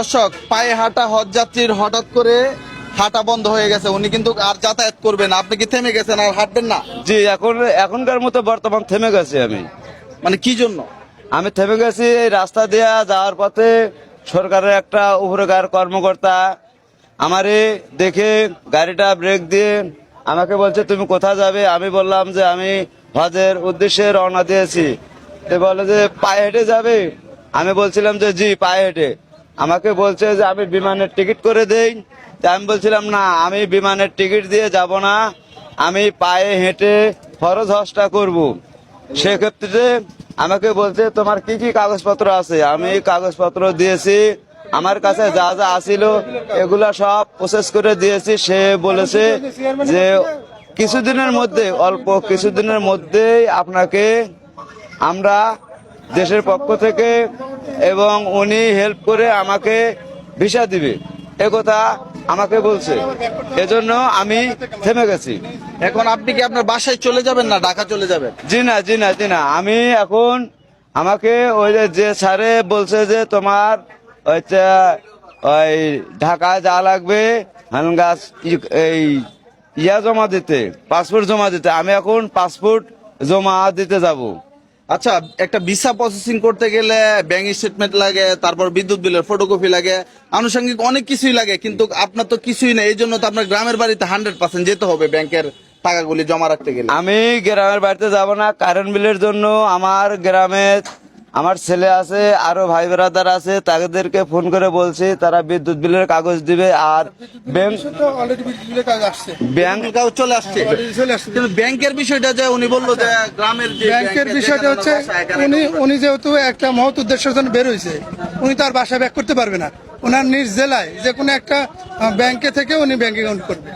দর্শক, পায়ে হাঁটা হজ যাত্রীর হঠাৎ করে হাঁটা বন্ধ হয়ে গেছে, উনি কিন্তু আর যাতায়াত করবেন। আপনি কি থেমে গেছেন আর হাঁটবেন না? জি, এখনকার মতো বর্তমান থেমে গেছি আমি। মানে কি জন্য? আমি থেমে গেছি এই রাস্তা দিয়ে যাওয়ার পথে সরকারের একটা উপরকার কর্মকর্তা আমারে দেখে গাড়িটা ব্রেক দিয়ে আমাকে বলছে তুমি কোথায় যাবে। আমি বললাম যে আমি হজের উদ্দেশ্যে রওনা দিয়েছি। সে বলে যে পায়ে হেঁটে যাবে। আমি বলছিলাম যে জি পায়ে হেঁটে। আমাকে বলছে যে আমি বিমানের টিকিট করে দেই। তা আমি বলছিলাম না, আমি বিমানের টিকিট দিয়ে যাব না, আমি পায়ে হেঁটে ফরজ হজটা করব। সেক্ষেত্রে আমাকে বলছে তোমার কি কি কাগজপত্র আছে। আমি কাগজপত্র দিয়েছি, আমার কাছে যা যা আসিল এগুলা সব প্রসেস করে দিয়েছি। সে বলেছে যে কিছুদিনের মধ্যে, অল্প কিছুদিনের মধ্যেই আপনাকে আমরা দেশের পক্ষ থেকে এবং উনি হেল্প করে আমাকে ভিসা দিবে, একথা আমাকে বলছে। এজন্য আমি থেমে গেছি। এখন আপনি কি আপনার বাসায় চলে যাবেন না ঢাকা চলে যাবেন? জি না, জি না, জি না, আমি এখন আমাকে ওই যে স্যারে বলছে যে তোমার হচ্ছে ওই ঢাকায় যা লাগবে হানগাছ এই জমা দিতে, পাসপোর্ট জমা দিতে। আমি এখন পাসপোর্ট জমা দিতে যাব। আচ্ছা, একটা ভিসা প্রসেসিং করতে গেলে ব্যাংক স্টেটমেন্ট লাগে, তারপর বিদ্যুৎ বিলের ফটোকপি লাগে, আনুষঙ্গিক অনেক কিছুই লাগে, কিন্তু আপনার তো কিছুই নেই। এই জন্য তো আপনার গ্রামের বাড়িতে 100% যেতে হবে ব্যাংকের টাকাগুলি জমা রাখতে গেলে। আমি গ্রামের বাড়িতে যাব না, কারেন্ট বিলের জন্য আমার গ্রামে আমার ছেলে আছে, আরো ভাই ব্রাদার আছে, তাদেরকে ফোন করে বলছি, তারা বিদ্যুৎ বিলের কাগজ দিবে। আর ব্যাংক ব্যাংক কাগজ চলে আসছে, কিন্তু ব্যাংকের বিষয়টা যে উনি বললো যে গ্রামের যে ব্যাংকের বিষয়টা হচ্ছে উনি যেহেতু একটা মহৎ উদ্দেশ্যের জন্য বের হয়েছে, উনি তো আর বাসা ব্যাক করতে পারবে না। ওনার নিজ জেলায় যে কোনো একটা ব্যাংকে থেকে উনি ব্যাংক অ্যাকাউন্ট করবে।